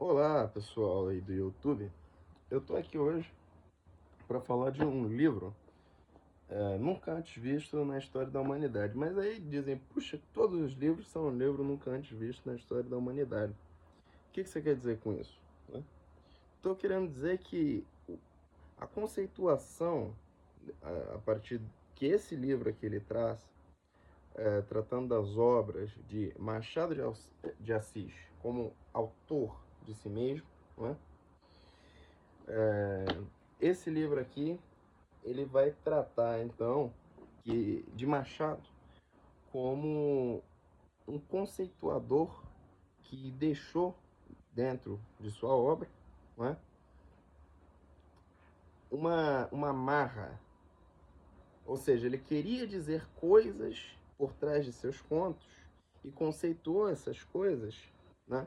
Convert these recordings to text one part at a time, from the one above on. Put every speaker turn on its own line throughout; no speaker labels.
Olá, pessoal aí do YouTube. Eu tô aqui hoje para falar de um livro nunca antes visto na história da humanidade. Mas aí dizem, puxa, todos os livros são um livro nunca antes visto na história da humanidade. O que você quer dizer com isso? Né? Tô querendo dizer que a conceituação, a partir que esse livro aqui ele traz, tratando das obras de Machado de Assis como autor de si mesmo, não é? Esse livro aqui ele vai tratar então de Machado como um conceituador que deixou dentro de sua obra, não é? uma marra, ou seja, ele queria dizer coisas por trás de seus contos e conceituou essas coisas, né?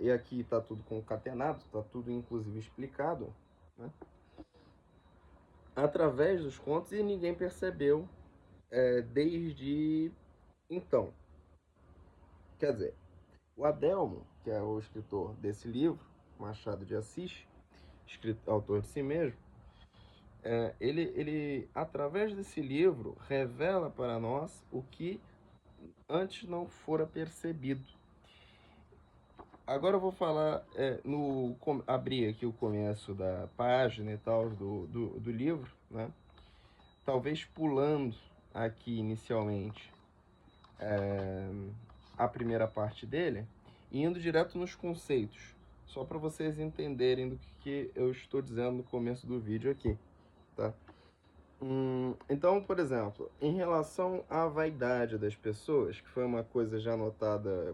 E aqui está tudo concatenado, está tudo inclusive explicado, né? Através dos contos e ninguém percebeu desde então. Quer dizer, o Adelmo, que é o escritor desse livro, Machado de Assis, autor de si mesmo, ele, através desse livro, revela para nós o que antes não fora percebido. Agora eu vou falar, abrir aqui o começo da página e tal do livro, né? Talvez pulando aqui inicialmente a primeira parte dele e indo direto nos conceitos, só para vocês entenderem do que eu estou dizendo no começo do vídeo aqui, tá? Então, por exemplo, em relação à vaidade das pessoas, que foi uma coisa já notada,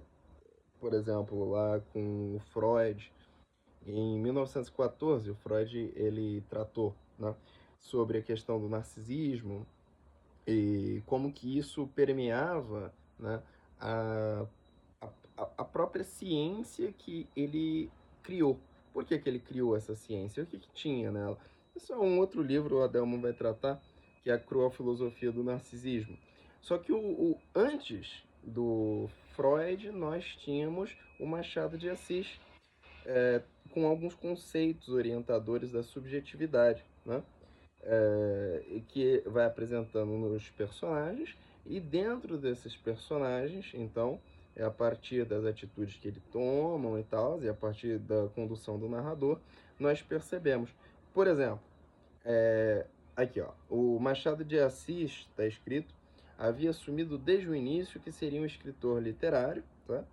por exemplo, lá com o Freud, em 1914, o Freud ele tratou, né, sobre a questão do narcisismo e como que isso permeava, né, a, a própria ciência que ele criou. Por que ele criou essa ciência? O que tinha nela? Isso é um outro livro, o Adelmo vai tratar, que é a Cruel Filosofia do Narcisismo. Só que antes do Freud, nós tínhamos o Machado de Assis, com alguns conceitos orientadores da subjetividade, né? Que vai apresentando nos personagens, e dentro desses personagens, então, é a partir das atitudes que ele tomam e tal, e a partir da condução do narrador, nós percebemos. Por exemplo, aqui ó, o Machado de Assis está escrito, havia assumido desde o início que seria um escritor literário, tá?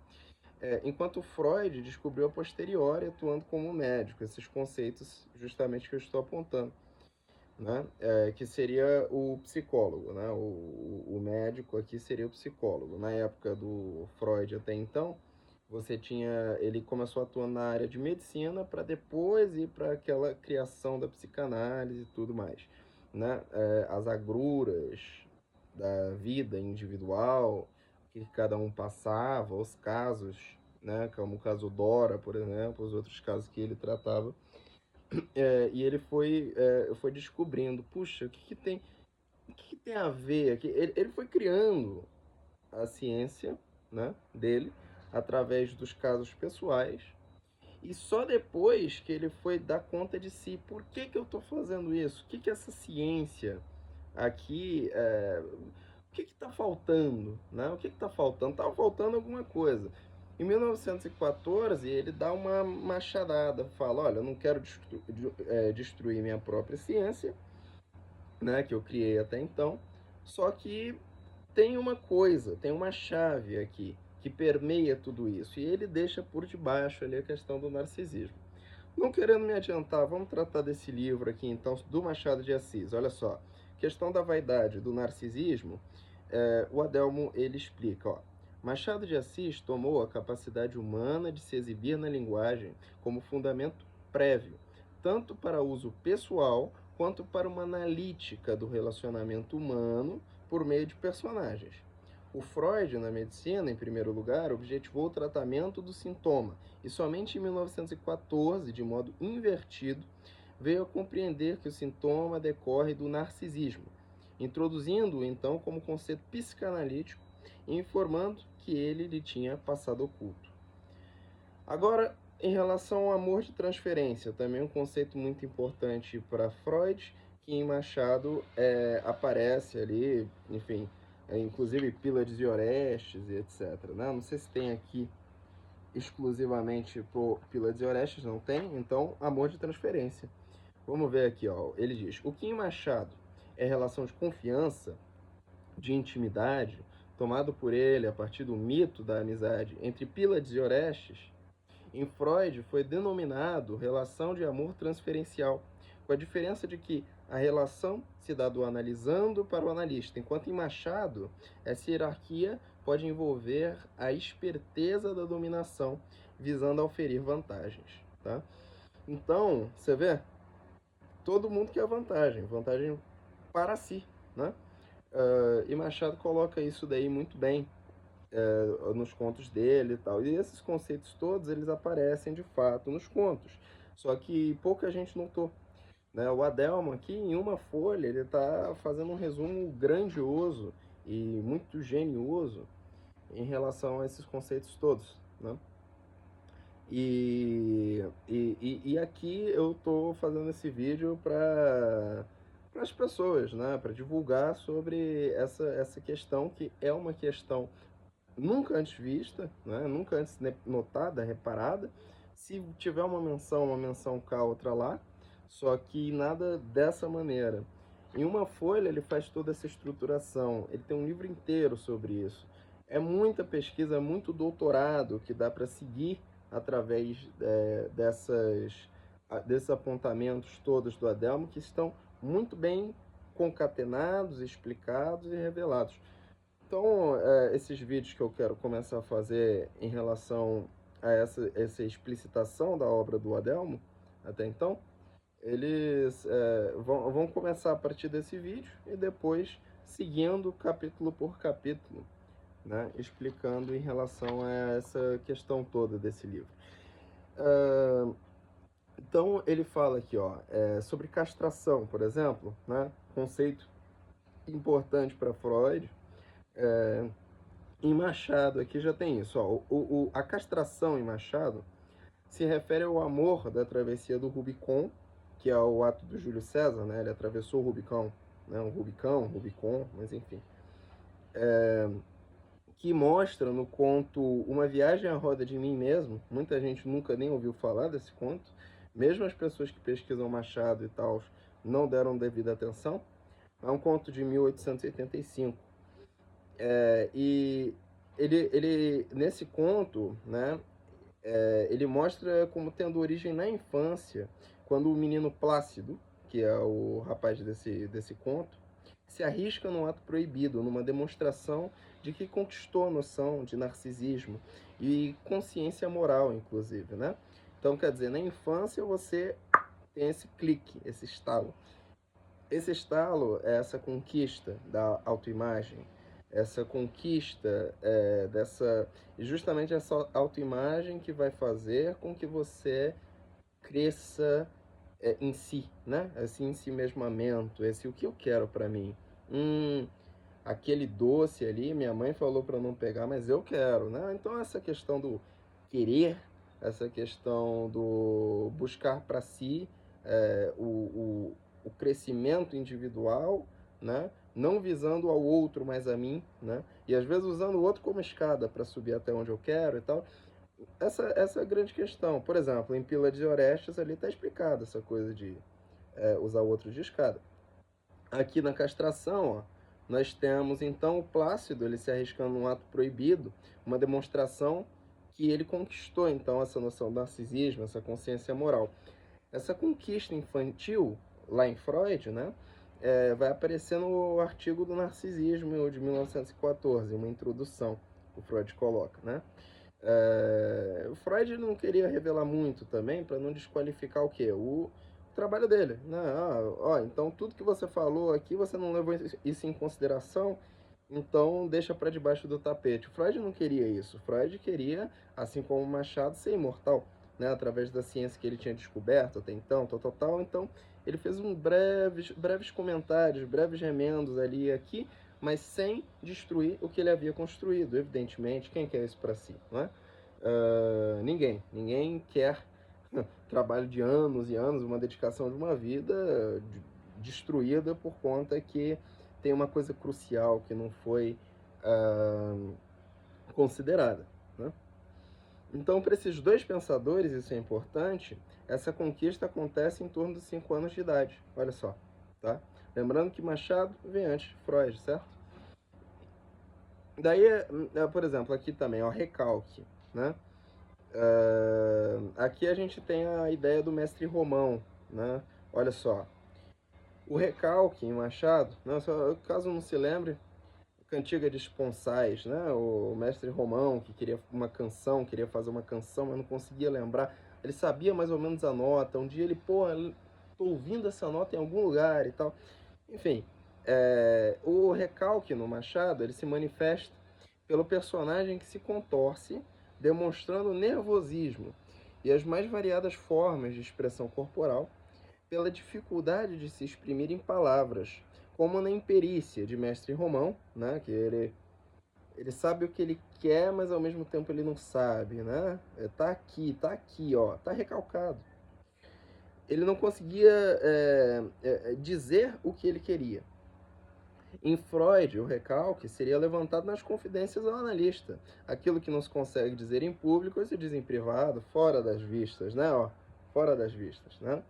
Enquanto Freud descobriu a posteriori atuando como médico, esses conceitos justamente que eu estou apontando, né? Que seria o psicólogo, né? O médico aqui seria o psicólogo. Na época do Freud até então, ele começou atuando na área de medicina para depois ir para aquela criação da psicanálise e tudo mais, né? As agruras da vida individual que cada um passava, os casos, né? Como o caso Dora, por exemplo, os outros casos que ele tratava, e ele foi descobrindo, puxa, o que tem a ver aqui? Ele foi criando a ciência, né, dele através dos casos pessoais, e só depois que ele foi dar conta de si, por que eu estou fazendo isso? O que essa ciência aqui, o que está faltando, né? O que está faltando? Estava faltando alguma coisa. Em 1914, ele dá uma machadada, fala, olha, eu não quero destruir minha própria ciência, né, que eu criei até então, só que tem uma coisa, tem uma chave aqui que permeia tudo isso, e ele deixa por debaixo ali a questão do narcisismo. Não querendo me adiantar, vamos tratar desse livro aqui então, do Machado de Assis. Olha só, questão da vaidade, do narcisismo, o Adelmo ele explica, ó. Machado de Assis tomou a capacidade humana de se exibir na linguagem como fundamento prévio, tanto para uso pessoal quanto para uma analítica do relacionamento humano por meio de personagens. O Freud, na medicina, em primeiro lugar, objetivou o tratamento do sintoma, e somente em 1914, de modo invertido, veio a compreender que o sintoma decorre do narcisismo, introduzindo-o então como conceito psicanalítico e informando que ele lhe tinha passado oculto. Agora, em relação ao amor de transferência, também um conceito muito importante para Freud, que em Machado aparece ali, enfim, inclusive Pílades e Orestes e etc. Né? Não sei se tem aqui exclusivamente por Pílades e Orestes, não tem, então amor de transferência. Vamos ver aqui, ó. Ele diz: o que em Machado é relação de confiança, de intimidade, tomado por ele a partir do mito da amizade entre Pílades e Orestes, em Freud foi denominado relação de amor transferencial, com a diferença de que a relação se dá do analisando para o analista, enquanto em Machado essa hierarquia pode envolver a esperteza da dominação, visando auferir vantagens. Tá? Então, você vê, todo mundo quer vantagem para si. Né? E Machado coloca isso daí muito bem nos contos dele e tal. E esses conceitos todos, eles aparecem de fato nos contos. Só que pouca gente notou. Né? O Adelmo aqui, em uma folha, ele está fazendo um resumo grandioso e muito genioso em relação a esses conceitos todos. Né? E aqui eu estou fazendo esse vídeo para as pessoas, né? Para divulgar sobre essa questão, que é uma questão nunca antes vista, né? Nunca antes notada, reparada. Se tiver uma menção cá, outra lá, só que nada dessa maneira. Em uma folha ele faz toda essa estruturação, ele tem um livro inteiro sobre isso. É muita pesquisa, é muito doutorado que dá para seguir através desses apontamentos todos do Adelmo, que estão muito bem concatenados, explicados e revelados. Então, esses vídeos que eu quero começar a fazer em relação a essa explicitação da obra do Adelmo, até então, eles vão começar a partir desse vídeo e depois seguindo capítulo por capítulo, né, explicando em relação a essa questão toda desse livro. Então, ele fala aqui, ó, sobre castração, por exemplo, né, conceito importante para Freud. Em Machado aqui já tem isso. Ó, a castração em Machado se refere ao amor da travessia do Rubicon, que é o ato do Júlio César, né? Ele atravessou o Rubicão, né? O Rubicon, mas enfim. Que mostra no conto Uma Viagem à Roda de Mim Mesmo. Muita gente nunca nem ouviu falar desse conto. Mesmo as pessoas que pesquisam Machado e tal não deram devida atenção. É um conto de 1885. E ele nesse conto, né, ele mostra como tendo origem na infância, quando o menino Plácido, que é o rapaz desse conto, se arrisca num ato proibido, numa demonstração de que conquistou a noção de narcisismo e consciência moral, inclusive, né? Então, quer dizer, na infância você tem esse clique, esse estalo. Esse estalo é essa conquista da autoimagem, essa conquista justamente essa autoimagem que vai fazer com que você cresça em si, né? Esse ensimesmamento, esse o que eu quero para mim. Aquele doce ali, minha mãe falou para não pegar, mas eu quero, né? Então essa questão do querer, essa questão do buscar para si o crescimento individual, né? Não visando ao outro, mas a mim, né? E às vezes usando o outro como escada para subir até onde eu quero e tal. Essa é a grande questão. Por exemplo, em Pílades e Orestes ali está explicado essa coisa de usar o outro de escada. Aqui na castração, ó, nós temos então o Plácido, ele se arriscando num ato proibido, uma demonstração que ele conquistou então essa noção do narcisismo, essa consciência moral. Essa conquista infantil, lá em Freud, né, vai aparecer no artigo do narcisismo de 1914, uma introdução que o Freud coloca, né? O Freud não queria revelar muito também para não desqualificar o quê? O trabalho dele, né? Então tudo que você falou aqui você não levou isso em consideração, então deixa para debaixo do tapete. O Freud não queria isso. O Freud queria, assim como o Machado, ser imortal, né? Através da ciência que ele tinha descoberto até então, tal. Então ele fez breves comentários, breves remendos ali e aqui, mas sem destruir o que ele havia construído, evidentemente. Quem quer isso para si, não é? Ninguém quer trabalho de anos e anos, uma dedicação de uma vida destruída por conta que tem uma coisa crucial que não foi considerada, né? Então, para esses dois pensadores, isso é importante, essa conquista acontece em torno dos 5 anos de idade, olha só, tá? Lembrando que Machado vem antes de Freud, certo? Daí, por exemplo, aqui também, ó, recalque, né? Aqui a gente tem a ideia do mestre Romão, né? Olha só, o recalque em Machado, né? Só, caso não se lembre, Cantiga de Esponsais, né? O mestre Romão que queria uma canção, queria fazer uma canção, mas não conseguia lembrar. Ele sabia mais ou menos a nota. Um dia ele, pô, tô ouvindo essa nota em algum lugar e tal. Enfim, o recalque no Machado, ele se manifesta pelo personagem que se contorce, demonstrando nervosismo e as mais variadas formas de expressão corporal, pela dificuldade de se exprimir em palavras, como na imperícia de Mestre Romão, né, que ele sabe o que ele quer, mas ao mesmo tempo ele não sabe, né? Tá aqui, ó, tá recalcado. Ele não conseguia dizer o que ele queria. Em Freud, o recalque seria levantado nas confidências ao analista. Aquilo que não se consegue dizer em público se diz em privado, fora das vistas, né? Ó, fora das vistas, né?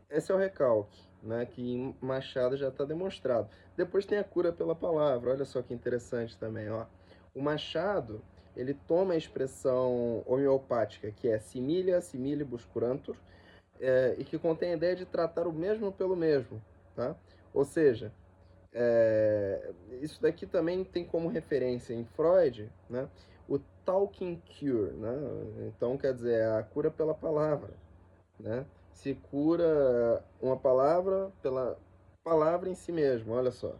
Esse é o recalque, né? Que em Machado já está demonstrado. Depois tem a cura pela palavra. Olha só que interessante também, ó. O Machado, ele toma a expressão homeopática, que é similia similibus curantur, e que contém a ideia de tratar o mesmo pelo mesmo, tá? Ou seja, isso daqui também tem como referência em Freud, né? O talking cure, né? Então, quer dizer, é a cura pela palavra, né? Se cura uma palavra pela palavra em si mesmo, olha só.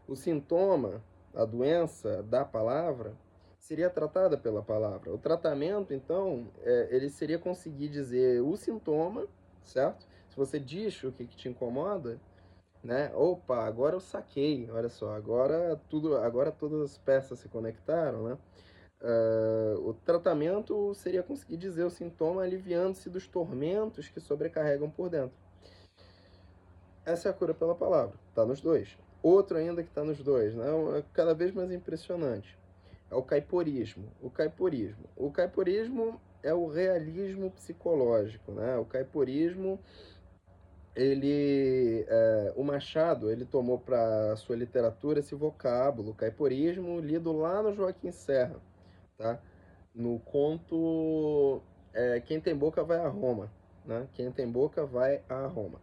O sintoma, a doença da palavra, seria tratada pela palavra. O tratamento, então, ele seria conseguir dizer o sintoma, certo? Se você diz o que te incomoda, né? Opa, agora eu saquei, olha só, agora todas as peças se conectaram, né? O tratamento seria conseguir dizer o sintoma aliviando-se dos tormentos que sobrecarregam por dentro. Essa é a cura pela palavra, tá nos dois. Outro ainda que está nos dois, né? É cada vez mais impressionante. É o caiporismo. O caiporismo é o realismo psicológico, né? O caiporismo, o Machado, ele tomou para sua literatura esse vocábulo, caiporismo, lido lá no Joaquim Serra, tá? No conto Quem Tem Boca Vai a Roma, né? Quem Tem Boca Vai a Roma.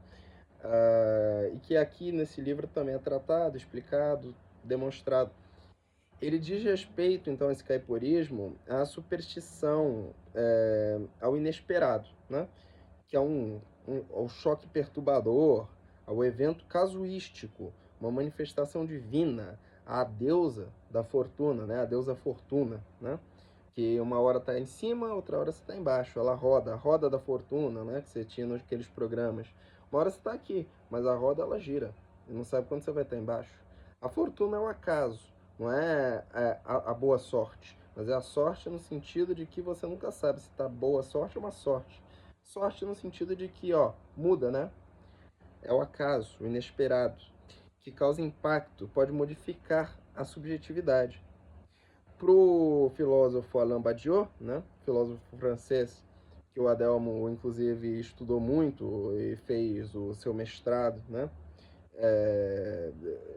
E que aqui nesse livro também é tratado, explicado, demonstrado. Ele diz respeito, então, a esse caiporismo, à superstição, ao inesperado, né? Que é ao choque perturbador, ao evento casuístico, uma manifestação divina, à deusa da fortuna, né? A deusa Fortuna, né? Que uma hora está em cima, outra hora você está embaixo. Ela roda, a roda da fortuna, né? Que você tinha naqueles programas. Uma hora você está aqui, mas a roda ela gira. E não sabe quando você vai estar embaixo. A fortuna é um acaso, não é a boa sorte. Mas é a sorte no sentido de que você nunca sabe se está boa sorte ou uma sorte. Sorte no sentido de que, ó, muda, né? É o acaso, o inesperado, que causa impacto, pode modificar a subjetividade. Para o filósofo Alain Badiou, né, filósofo francês, que o Adelmo, inclusive, estudou muito e fez o seu mestrado, né,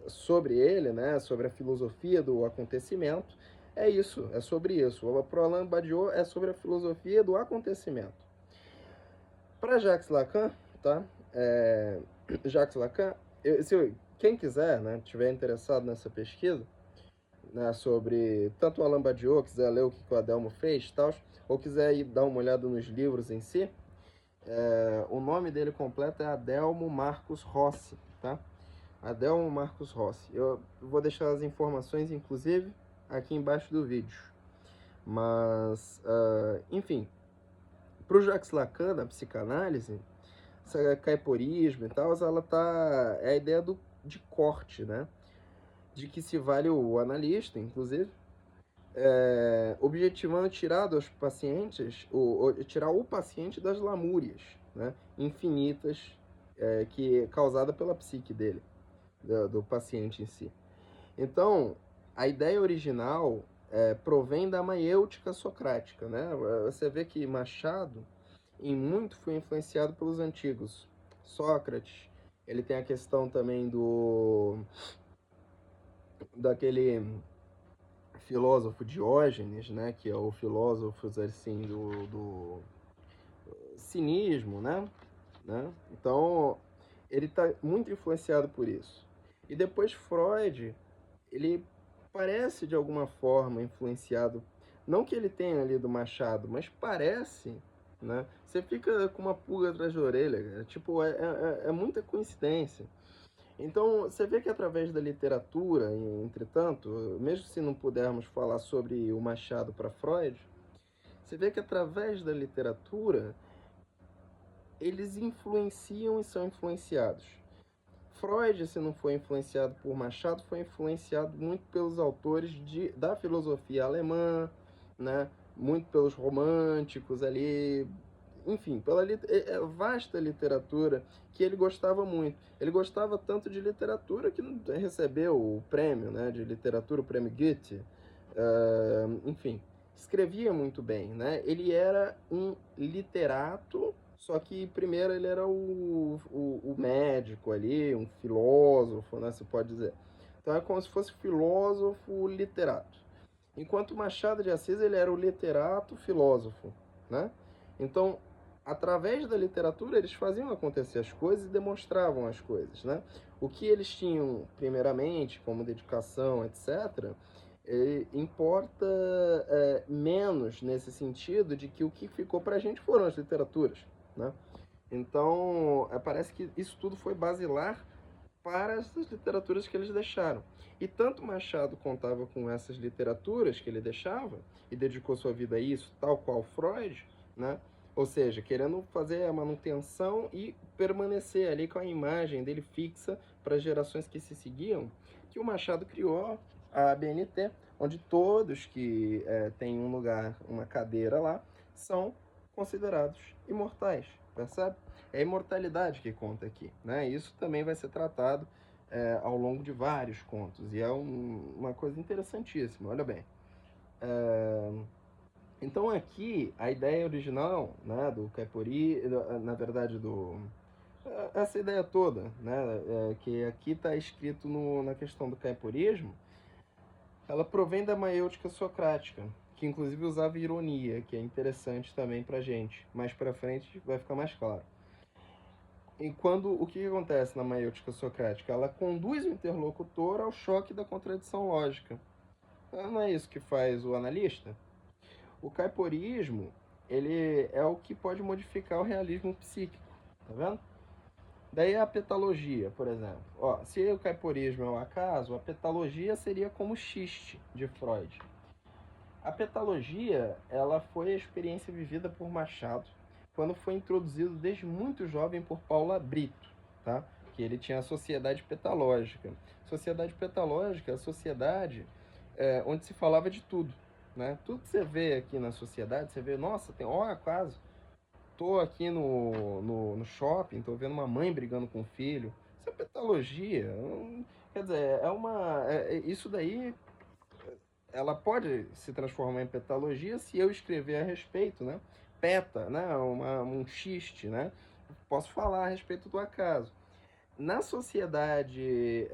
sobre ele, né, sobre a filosofia do acontecimento, é isso, é sobre isso. Para o Alain Badiou é sobre a filosofia do acontecimento. Para Jacques Lacan, tá? Jacques Lacan, quem quiser, né, tiver interessado nessa pesquisa, né, sobre tanto o Alain Badiou, quiser ler o que o Adelmo fez, tal, ou quiser ir dar uma olhada nos livros em si, o nome dele completo é Adelmo Marcos Rossi, tá? Adelmo Marcos Rossi. Eu vou deixar as informações, inclusive, aqui embaixo do vídeo. Mas, enfim, para o Jacques Lacan, na psicanálise, essa caiporismo e tal, ela tá, é a ideia de corte, né? De que se vale o analista, inclusive, objetivando tirar dos pacientes, tirar o paciente das lamúrias, né, infinitas, que causada pela psique dele, do paciente em si. Então, a ideia original provém da maiêutica socrática, né? Você vê que Machado, em muito, foi influenciado pelos antigos. Sócrates, ele tem a questão também daquele filósofo Diógenes, né? Que é o filósofo assim do cinismo, né? Então, ele está muito influenciado por isso. E depois Freud, ele parece de alguma forma influenciado, não que ele tenha lido Machado, mas parece, né? Você fica com uma pulga atrás da orelha, cara. Tipo, é muita coincidência. Então, você vê que através da literatura, entretanto, mesmo se não pudermos falar sobre o Machado para Freud, você vê que através da literatura eles influenciam e são influenciados. Freud, se não foi influenciado por Machado, foi influenciado muito pelos autores da filosofia alemã, né? Muito pelos românticos ali, enfim, pela vasta literatura que ele gostava muito. Ele gostava tanto de literatura que recebeu o prêmio, né, de literatura, o prêmio Goethe. Enfim, escrevia muito bem, né? Ele era um literato, só que primeiro ele era o médico ali, um filósofo, né, se pode dizer. Então é como se fosse filósofo literato. Enquanto Machado de Assis ele era o literato filósofo, né? Então, através da literatura eles faziam acontecer as coisas e demonstravam as coisas, né? O que eles tinham primeiramente como dedicação, etc., importa menos nesse sentido de que o que ficou para a gente foram as literaturas, né? Então, parece que isso tudo foi basilar para essas literaturas que eles deixaram. E tanto Machado contava com essas literaturas que ele deixava e dedicou sua vida a isso, tal qual Freud, né? Ou seja, querendo fazer a manutenção e permanecer ali com a imagem dele fixa para as gerações que se seguiam, que o Machado criou a ABNT, onde todos que têm um lugar, uma cadeira lá, são considerados imortais, percebe? É a imortalidade que conta aqui, né? Isso também vai ser tratado ao longo de vários contos, e é uma coisa interessantíssima, olha bem. Então aqui, a ideia original, né, do Caipori, na verdade, essa ideia toda, né, que aqui está escrito na questão do caiporismo, ela provém da maiêutica socrática, que inclusive usava ironia, que é interessante também para gente. Mais para frente vai ficar mais claro. E o que acontece na maiêutica socrática? Ela conduz o interlocutor ao choque da contradição lógica. Não é isso que faz o analista? O caiporismo, ele é o que pode modificar o realismo psíquico, tá vendo? Daí a petalogia, por exemplo. Ó, se o caiporismo é o acaso, a petalogia seria como o xiste de Freud. A petalogia, ela foi a experiência vivida por Machado quando foi introduzido desde muito jovem por Paula Brito, tá? Que ele tinha a sociedade petalógica. Sociedade petalógica é a sociedade onde se falava de tudo, né? Tudo que você vê aqui na sociedade, você vê, nossa, tem, ó, acaso, tô aqui no shopping, tô vendo uma mãe brigando com o filho. Isso é petalogia. Quer dizer, isso daí ela pode se transformar em petalogia se eu escrever a respeito, né? Peta, né? Um xiste, né? Posso falar a respeito do acaso. Na sociedade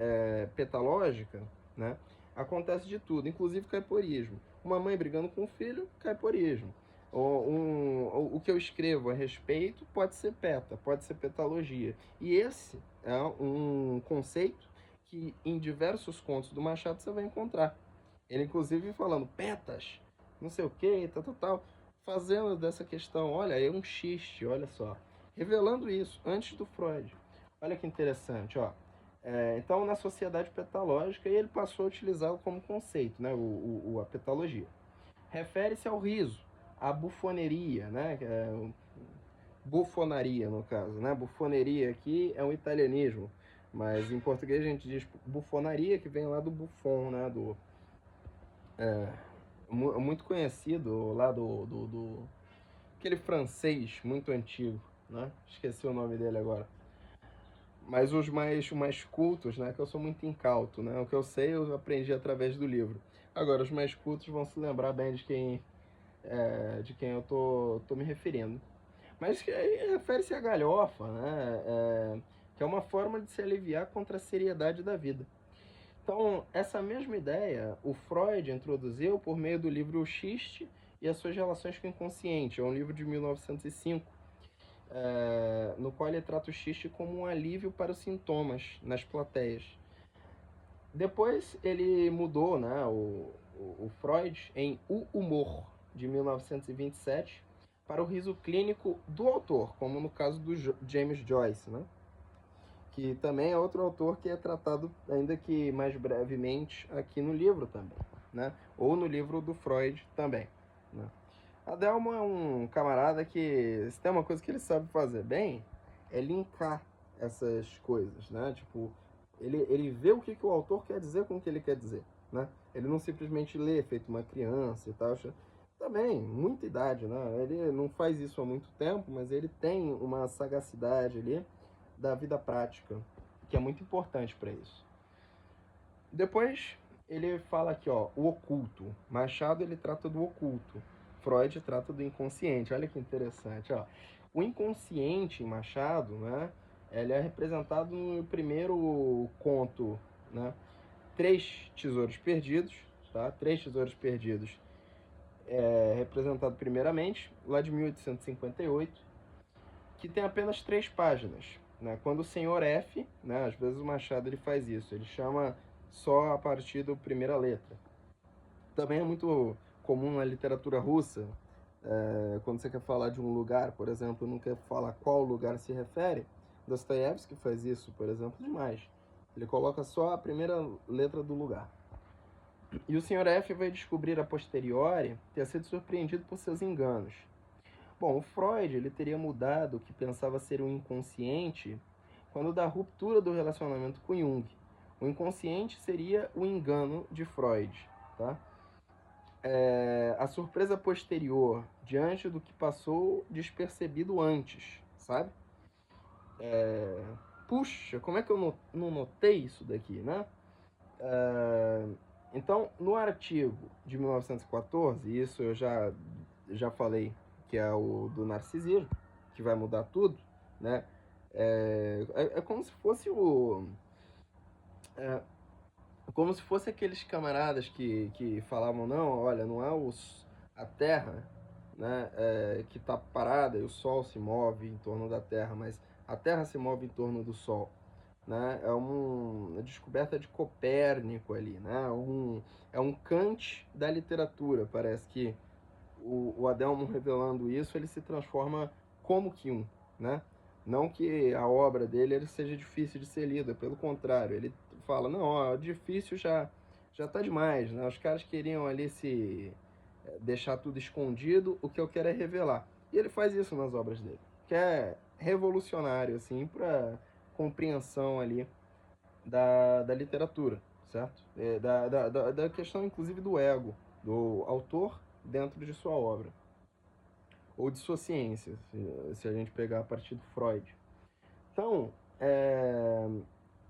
petalógica, né? Acontece de tudo, inclusive caiporismo. Uma mãe brigando com o filho, caiporismo. O que eu escrevo a respeito pode ser peta, pode ser petalogia. E esse é um conceito que em diversos contos do Machado você vai encontrar. Ele, inclusive, falando petas, não sei o que, tal, fazendo dessa questão, olha, é um xiste, olha só. Revelando isso antes do Freud. Olha que interessante, ó. Então, na sociedade petalógica, ele passou a utilizá-lo como conceito, né, a petalogia. Refere-se ao riso, à bufoneria, né, bufonaria, no caso, né, bufoneria aqui é um italianismo, mas em português a gente diz bufonaria, que vem lá do buffon, né, muito conhecido lá aquele francês muito antigo, né? Esqueci o nome dele agora. Mas os mais cultos, né? Que eu sou muito incauto, né? O que eu sei eu aprendi através do livro. Agora, os mais cultos vão se lembrar bem de quem eu tô me referindo. Mas que refere-se à galhofa, né? Que é uma forma de se aliviar contra a seriedade da vida. Então, essa mesma ideia, o Freud introduziu por meio do livro O Xiste e as suas relações com o inconsciente. É um livro de 1905, no qual ele trata o xiste como um alívio para os sintomas nas plateias. Depois ele mudou, né, o Freud em O Humor, de 1927, para o riso clínico do autor, como no caso do James Joyce, né? Que também é outro autor que é tratado, ainda que mais brevemente, aqui no livro também, né? Ou no livro do Freud também, né? Adelmo é um camarada que, se tem uma coisa que ele sabe fazer bem, é linkar essas coisas, né? Tipo, ele vê o que o autor quer dizer com o que ele quer dizer, né? Ele não simplesmente lê, feito uma criança e tal. Também, muita idade, né? Ele não faz isso há muito tempo, mas ele tem uma sagacidade ali da vida prática, que é muito importante para isso. Depois ele fala aqui, ó, o oculto. Machado ele trata do oculto. Freud trata do inconsciente. Olha que interessante, ó. O inconsciente em Machado, né? Ele é representado no primeiro conto, né? Três Tesouros Perdidos, tá? Três Tesouros Perdidos é representado primeiramente lá de 1858, que tem apenas 3 páginas, né? Quando o senhor F, né? Às vezes o Machado ele faz isso, ele chama só a partir da primeira letra. Também é muito comum na literatura russa, quando você quer falar de um lugar, por exemplo, não quer falar qual lugar se refere. Dostoiévski faz isso, por exemplo, demais. Ele coloca só a primeira letra do lugar. E o senhor F vai descobrir a posteriori ter sido surpreendido por seus enganos. Bom, o Freud ele teria mudado o que pensava ser o inconsciente quando da ruptura do relacionamento com Jung. O inconsciente seria o engano de Freud, tá? A surpresa posterior diante do que passou despercebido antes, sabe? Puxa, como é que eu não notei isso daqui, né? Então, no artigo de 1914, isso eu já falei que é o do narcisismo, que vai mudar tudo, né? É como se fosse é, como se fosse aqueles camaradas que falavam, não, olha, não é a Terra, né, que está parada e o Sol se move em torno da Terra, mas a Terra se move em torno do Sol, né? É uma descoberta de Copérnico ali, né? É um Kant da literatura. Parece que o Adelmo revelando isso, ele se transforma como que né? Não que a obra dele ele seja difícil de ser lida, pelo contrário, ele fala, não, ó, difícil já tá demais, né? Os caras queriam ali se deixar tudo escondido, o que eu quero é revelar. E ele faz isso nas obras dele, que é revolucionário, assim, para compreensão ali da literatura, certo? Da questão, inclusive, do ego do autor dentro de sua obra, ou de sua ciência, se a gente pegar a partir do Freud. Então,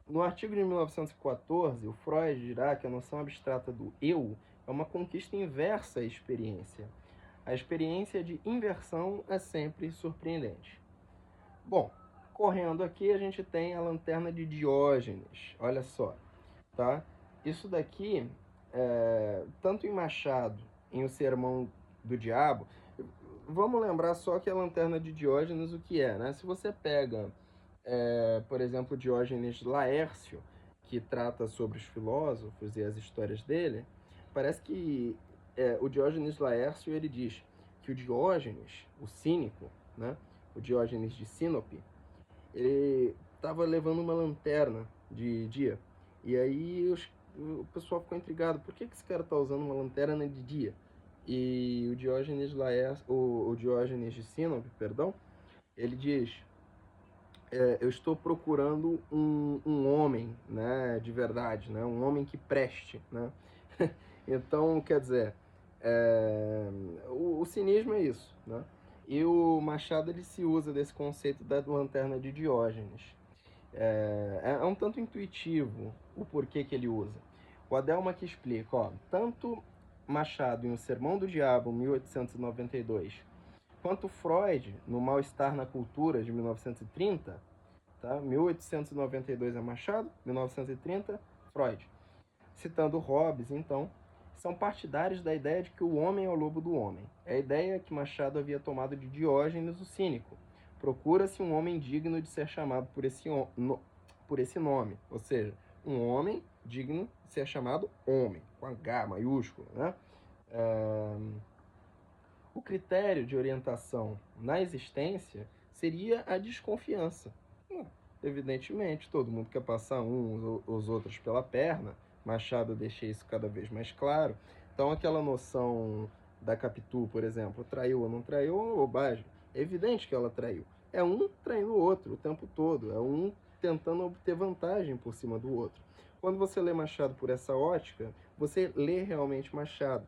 no artigo de 1914, o Freud dirá que a noção abstrata do eu é uma conquista inversa à experiência. A experiência de inversão é sempre surpreendente. Bom, correndo aqui a gente tem a lanterna de Diógenes, olha só, tá? Isso daqui, tanto em Machado, em O Sermão do Diabo, vamos lembrar só que a lanterna de Diógenes o que é, né? Se você pega, por exemplo, Diógenes Laércio, que trata sobre os filósofos e as histórias dele, parece que o Diógenes Laércio ele diz que o Diógenes, o cínico, né? O Diógenes de Sinope, ele estava levando uma lanterna de dia. E aí o pessoal ficou intrigado, por que esse cara está usando uma lanterna de dia? E o Diógenes Laércio, o Diógenes de Sinope, perdão, ele diz, eu estou procurando um homem, né, de verdade, né, um homem que preste, né? Então, quer dizer, O cinismo é isso, né? E o Machado ele se usa desse conceito da lanterna de Diógenes. É um tanto intuitivo o porquê que ele usa. O Adelma que explica, ó, tanto Machado em O Sermão do Diabo, 1892, quanto Freud no Mal-Estar na Cultura, de 1930, tá? 1892 é Machado, 1930, Freud. Citando Hobbes, então, são partidários da ideia de que o homem é o lobo do homem. É a ideia que Machado havia tomado de Diógenes o cínico. Procura-se um homem digno de ser chamado por esse nome, ou seja, um homem digno de ser chamado homem, com H maiúsculo, né? O critério de orientação na existência seria a desconfiança. Evidentemente, todo mundo quer passar os outros pela perna. Machado deixa isso cada vez mais claro. Então, aquela noção da Capitu, por exemplo, traiu ou não traiu, é uma bobagem. É evidente que ela traiu. É um traindo o outro o tempo todo. É um tentando obter vantagem por cima do outro. Quando você lê Machado por essa ótica, você lê realmente Machado.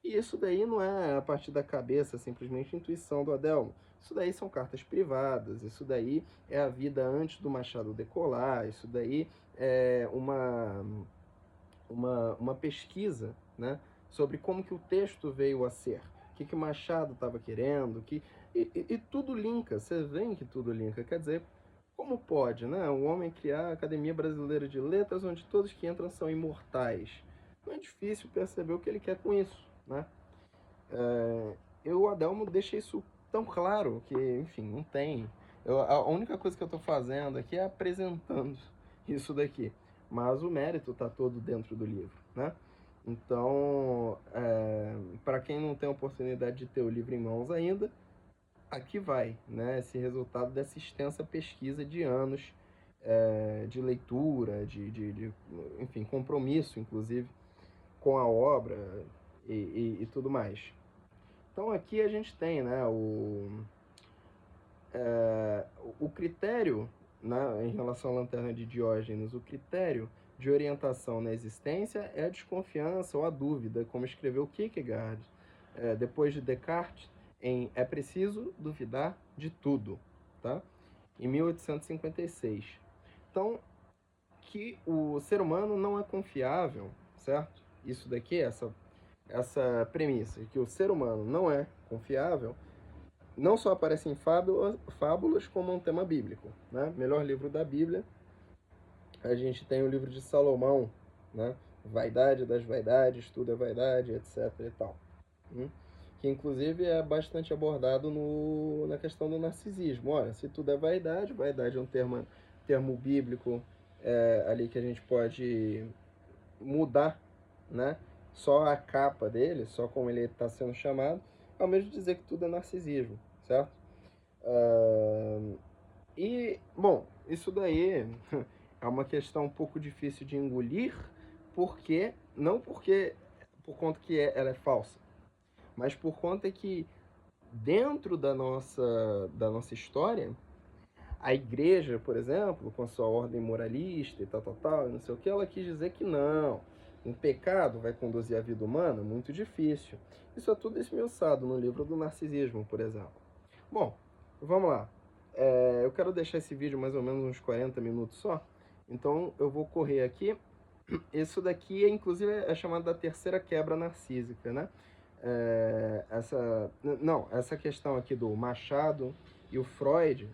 E isso daí não é a partir da cabeça, simplesmente intuição do Adelmo. Isso daí são cartas privadas, isso daí é a vida antes do Machado decolar, isso daí é uma pesquisa, né, sobre como que o texto veio a ser, o que o Machado estava querendo, e tudo linka, você vê que tudo linka, quer dizer, como pode, né, um homem criar a Academia Brasileira de Letras, onde todos que entram são imortais? Não é difícil perceber o que ele quer com isso, né? O Adelmo deixa isso tão claro que, enfim, não tem. A única coisa que eu estou fazendo aqui é apresentando isso daqui. Mas o mérito está todo dentro do livro, né? Então, para quem não tem a oportunidade de ter o livro em mãos ainda, aqui vai, né? Esse resultado dessa extensa pesquisa de anos de leitura, enfim, compromisso, inclusive, com a obra e tudo mais. Então aqui a gente tem, né, o critério, né, em relação à lanterna de Diógenes, o critério de orientação na existência é a desconfiança ou a dúvida, como escreveu Kierkegaard, depois de Descartes, em É Preciso Duvidar de Tudo, tá? Em 1856. Então, que o ser humano não é confiável, certo? Isso daqui, essa premissa, que o ser humano não é confiável, não só aparece em fábulas como um tema bíblico, né? Melhor livro da Bíblia, a gente tem o livro de Salomão, né? Vaidade das vaidades, tudo é vaidade, etc e tal. Que inclusive é bastante abordado na questão do narcisismo. Olha, se tudo é vaidade, vaidade é um termo bíblico ali que a gente pode mudar, né? Só a capa dele, só como ele está sendo chamado, ao mesmo dizer que tudo é narcisismo, certo? Bom, isso daí é uma questão um pouco difícil de engolir, porque, não porque, por conta que ela é falsa, mas por conta que dentro da nossa história, a igreja, por exemplo, com a sua ordem moralista e tal, não sei o que, ela quis dizer que não, um pecado vai conduzir a vida humana? Muito difícil. Isso é tudo esmiuçado no livro do Narcisismo, por exemplo. Bom, vamos lá. Eu quero deixar esse vídeo mais ou menos uns 40 minutos só, então eu vou correr aqui. Isso daqui, inclusive, é chamado da terceira quebra narcísica, né? Essa questão aqui do Machado e o Freud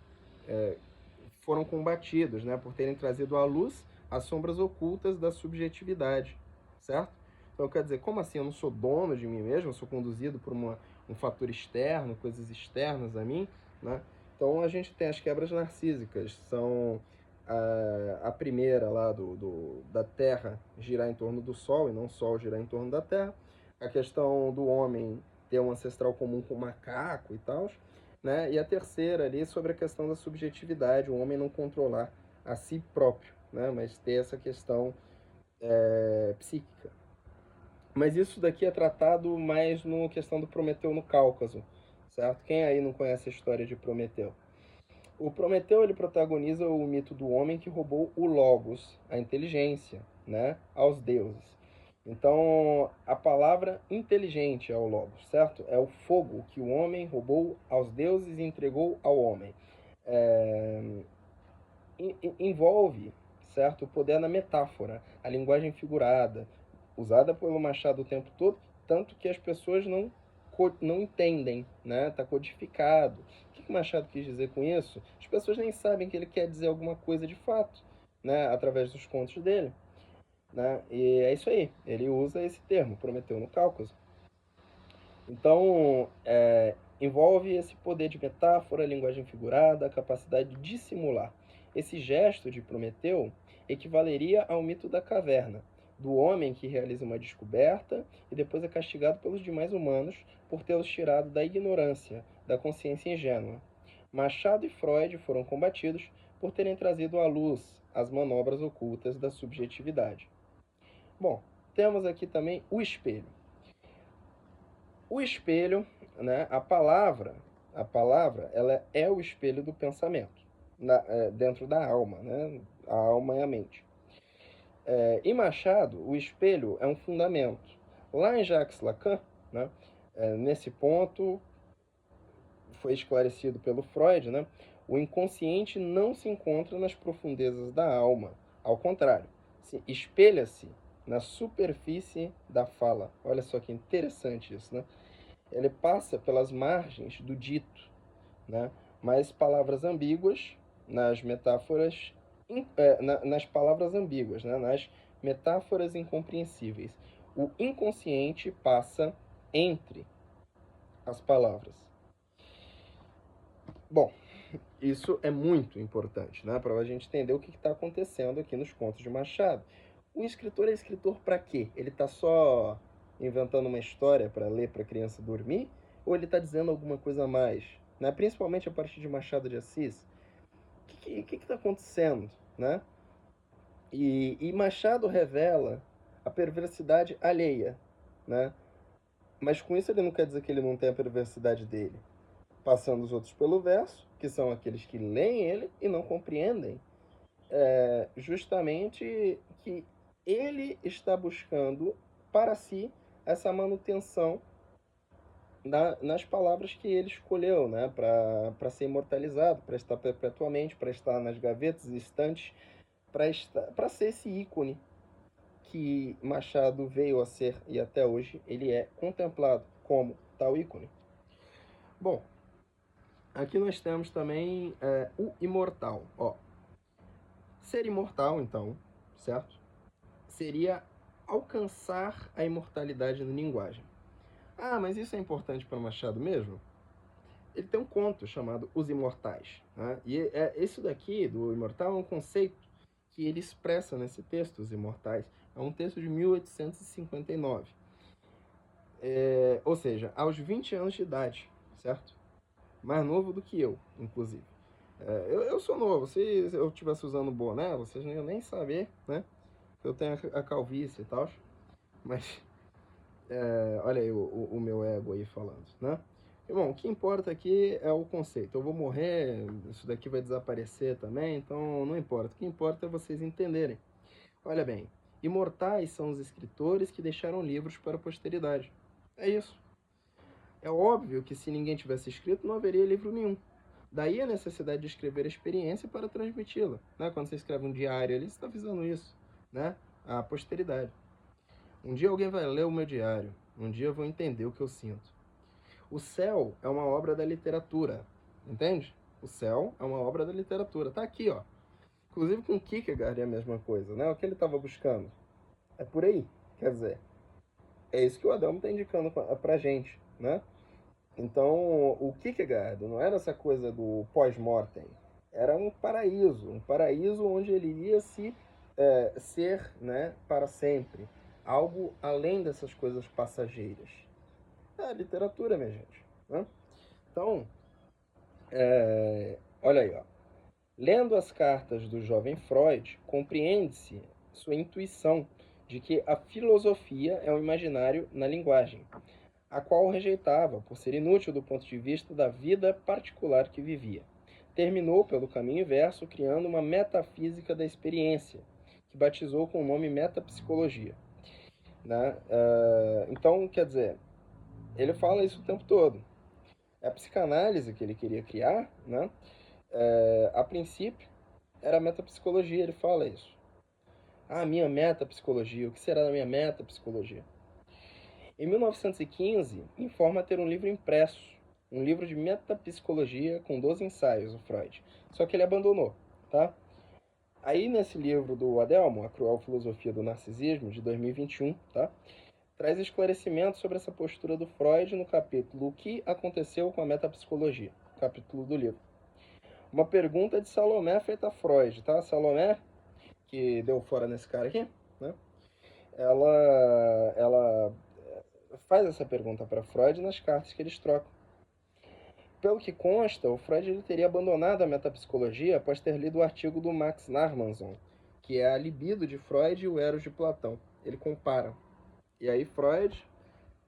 foram combatidos, né, por terem trazido à luz as sombras ocultas da subjetividade, certo? Então, quer dizer, como assim? Eu não sou dono de mim mesmo, eu sou conduzido por um fator externo, coisas externas a mim, né? Então, a gente tem as quebras narcísicas, são a primeira lá da Terra girar em torno do Sol e não o Sol girar em torno da Terra, a questão do homem ter um ancestral comum com o macaco e tal, né? E a terceira ali sobre a questão da subjetividade, o homem não controlar a si próprio, né? Mas ter essa questão psíquica. Mas isso daqui é tratado mais na questão do Prometeu no Cáucaso, certo? Quem aí não conhece a história de Prometeu? O Prometeu ele protagoniza o mito do homem que roubou o Logos, a inteligência, né, aos deuses. Então, a palavra inteligente é o logos, certo? É o fogo que o homem roubou aos deuses e entregou ao homem. É, envolve, certo, o poder na metáfora, a linguagem figurada, usada pelo Machado o tempo todo, tanto que as pessoas não entendem, né? Está codificado. O que o Machado quis dizer com isso? As pessoas nem sabem que ele quer dizer alguma coisa de fato, né? Através dos contos dele, né? E é isso aí. Ele usa esse termo, Prometeu no Cáucaso. Então, envolve esse poder de metáfora, linguagem figurada, a capacidade de dissimular. Esse gesto de Prometeu equivaleria ao mito da caverna, do homem que realiza uma descoberta e depois é castigado pelos demais humanos por tê-los tirado da ignorância, da consciência ingênua. Machado e Freud foram combatidos por terem trazido à luz as manobras ocultas da subjetividade. Bom, temos aqui também o espelho. O espelho, né, a palavra, ela é o espelho do pensamento, dentro da alma, né? A alma é a mente. Em Machado, o espelho é um fundamento. Lá em Jacques Lacan, né, nesse ponto, foi esclarecido pelo Freud, né, o inconsciente não se encontra nas profundezas da alma. Ao contrário, espelha-se na superfície da fala. Olha só que interessante isso, né? Ele passa pelas margens do dito, né? Mas palavras ambíguas nas metáforas, nas palavras ambíguas, né? Nas metáforas incompreensíveis. O inconsciente passa entre as palavras. Bom, isso é muito importante, né? Para a gente entender o que está acontecendo aqui nos contos de Machado. O escritor é escritor para quê? Ele está só inventando uma história para ler para a criança dormir? Ou ele está dizendo alguma coisa a mais? Né? Principalmente a partir de Machado de Assis. O que está acontecendo? Né? E Machado revela a perversidade alheia. Né? Mas com isso ele não quer dizer que ele não tem a perversidade dele. Passando os outros pelo verso, que são aqueles que leem ele e não compreendem, justamente que ele está buscando para si essa manutenção nas palavras que ele escolheu, né? Para ser imortalizado, para estar perpetuamente, para estar nas gavetas, estantes, para ser esse ícone que Machado veio a ser e até hoje ele é contemplado como tal ícone. Bom, aqui nós temos também o imortal. Ó, ser imortal, então, certo? Seria alcançar a imortalidade na linguagem. Ah, mas isso é importante para Machado mesmo? Ele tem um conto chamado Os Imortais. Né? E isso daqui, do imortal, é um conceito que ele expressa nesse texto, Os Imortais. É um texto de 1859. Ou seja, aos 20 anos de idade, certo? Mais novo do que eu, inclusive. Eu sou novo. Se eu estivesse usando boné, vocês não iam nem saber, né? Eu tenho a calvície e tal. Mas, olha aí o meu ego aí falando, né? Bom, o que importa aqui é o conceito. Eu vou morrer, isso daqui vai desaparecer também, então não importa. O que importa é vocês entenderem. Olha bem, imortais são os escritores que deixaram livros para a posteridade. É isso. É óbvio que se ninguém tivesse escrito, não haveria livro nenhum. Daí a necessidade de escrever a experiência para transmiti-la. Né? Quando você escreve um diário ali, você está avisando isso, né? A posteridade. Um dia alguém vai ler o meu diário. Um dia eu vou entender o que eu sinto. O céu é uma obra da literatura, entende? O céu é uma obra da literatura. Tá aqui, ó. Inclusive com Kierkegaard é a mesma coisa, né? O que ele estava buscando. É por aí. Quer dizer, é isso que o Adamo está indicando pra gente, né? Então, o Kierkegaard não era essa coisa do pós-mortem. Era um paraíso onde ele iria ser, né, para sempre. Algo além dessas coisas passageiras. É a literatura, minha gente. Né? Então, olha aí, ó. Lendo as cartas do jovem Freud, compreende-se sua intuição de que a filosofia é um imaginário na linguagem, a qual rejeitava por ser inútil do ponto de vista da vida particular que vivia. Terminou pelo caminho inverso, criando uma metafísica da experiência, que batizou com o nome metapsicologia. né? Então, quer dizer, ele fala isso o tempo todo. A psicanálise que ele queria criar, né? A princípio, era a metapsicologia, ele fala isso. Ah, minha metapsicologia, o que será da minha metapsicologia? Em 1915, informa ter um livro impresso, um livro de metapsicologia com 12 ensaios, o Freud. Só que ele abandonou, tá? Aí, nesse livro do Adelmo, A Cruel Filosofia do Narcisismo, de 2021, tá? Traz esclarecimentos sobre essa postura do Freud no capítulo O que aconteceu com a metapsicologia, capítulo do livro. Uma pergunta de Salomé feita a Freud, tá? Salomé, que deu fora nesse cara aqui, né? Ela faz essa pergunta para Freud nas cartas que eles trocam. Pelo que consta, o Freud ele teria abandonado a metapsicologia após ter lido o artigo do Max Narmanson, que é a libido de Freud e o Eros de Platão. Ele compara. E aí Freud,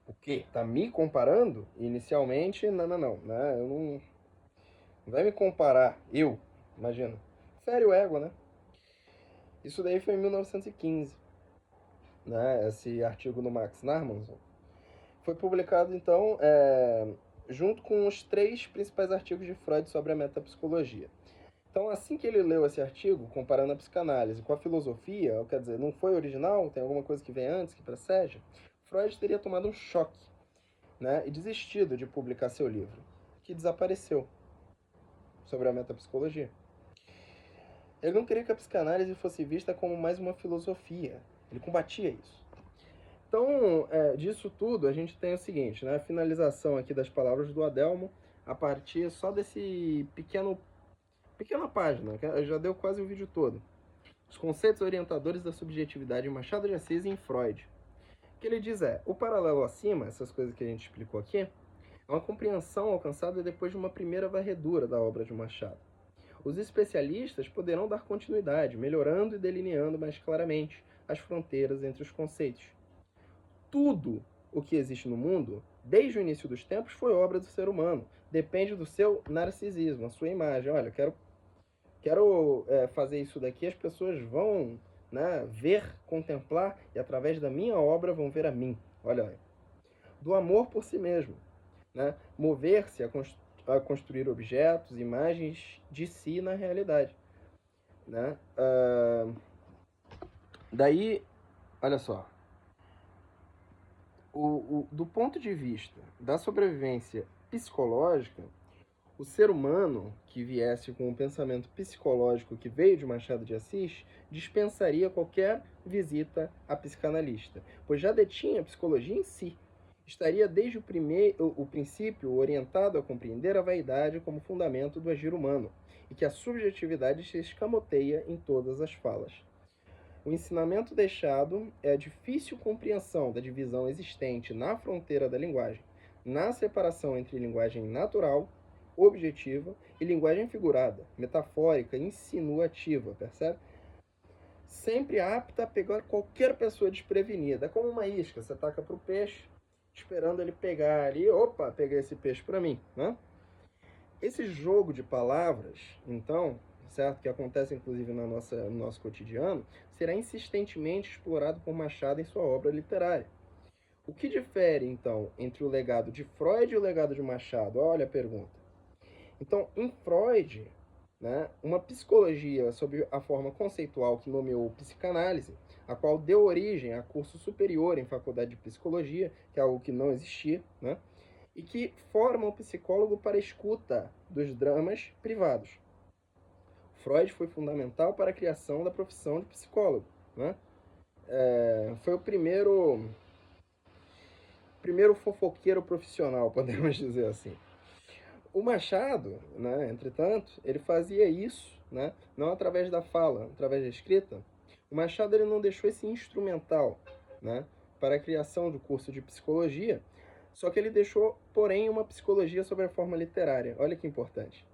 o quê? Tá me comparando? Inicialmente, não, né? Eu não vai me comparar, imagina. Fere o ego, né? Isso daí foi em 1915, né? Esse artigo do Max Narmanson. Foi publicado, então, junto com os 3 principais artigos de Freud sobre a metapsicologia. Então, assim que ele leu esse artigo, comparando a psicanálise com a filosofia, quer dizer, não foi original, tem alguma coisa que vem antes, que precede, Freud teria tomado um choque, né, e desistido de publicar seu livro, que desapareceu, sobre a metapsicologia. Ele não queria que a psicanálise fosse vista como mais uma filosofia, ele combatia isso. Então, disso tudo, a gente tem o seguinte, né, a finalização aqui das palavras do Adelmo, a partir só desse pequena página, que já deu quase o vídeo todo. Os conceitos orientadores da subjetividade em Machado de Assis e em Freud. O que ele diz o paralelo acima, essas coisas que a gente explicou aqui, é uma compreensão alcançada depois de uma primeira varredura da obra de Machado. Os especialistas poderão dar continuidade, melhorando e delineando mais claramente as fronteiras entre os conceitos. Tudo o que existe no mundo, desde o início dos tempos, foi obra do ser humano. Depende do seu narcisismo, a sua imagem. Olha, quero fazer isso daqui, as pessoas vão, né, ver, contemplar, e através da minha obra vão ver a mim. Olha aí. Do amor por si mesmo, né? Mover-se a construir objetos, imagens de si na realidade, né? Daí, olha só, do ponto de vista da sobrevivência psicológica, o ser humano que viesse com um pensamento psicológico que veio de Machado de Assis dispensaria qualquer visita a psicanalista, pois já detinha a psicologia em si. Estaria desde o princípio orientado a compreender a vaidade como fundamento do agir humano, e que a subjetividade se escamoteia em todas as falas. O ensinamento deixado é a difícil compreensão da divisão existente na fronteira da linguagem, na separação entre linguagem natural, objetiva, e linguagem figurada, metafórica, insinuativa, percebe? Sempre apta a pegar qualquer pessoa desprevenida. É como uma isca, você taca para o peixe, esperando ele pegar ali, opa, peguei esse peixe para mim, né? Esse jogo de palavras, então, certo, que acontece inclusive no nosso cotidiano, será insistentemente explorado por Machado em sua obra literária. O que difere, então, entre o legado de Freud e o legado de Machado? Olha a pergunta. Então, em Freud, né, uma psicologia sob a forma conceitual que nomeou psicanálise, a qual deu origem a curso superior em faculdade de psicologia, que é algo que não existia, né, e que forma o psicólogo para a escuta dos dramas privados. Freud foi fundamental para a criação da profissão de psicólogo, né? Foi o primeiro fofoqueiro profissional, podemos dizer assim. O Machado, né, entretanto, ele fazia isso, né, não através da fala, através da escrita. O Machado ele não deixou esse instrumental, né, para a criação do curso de psicologia, só que ele deixou, porém, uma psicologia sobre a forma literária. Olha que importante.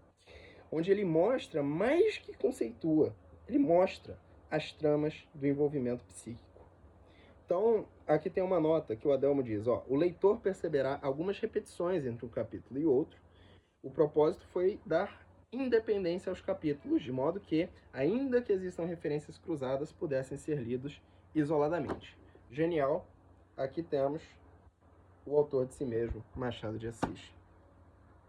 Onde ele mostra, mais que conceitua, ele mostra as tramas do envolvimento psíquico. Então, aqui tem uma nota que o Adelmo diz, o leitor perceberá algumas repetições entre um capítulo e outro. O propósito foi dar independência aos capítulos, de modo que, ainda que existam referências cruzadas, pudessem ser lidos isoladamente. Genial, aqui temos o autor de si mesmo, Machado de Assis.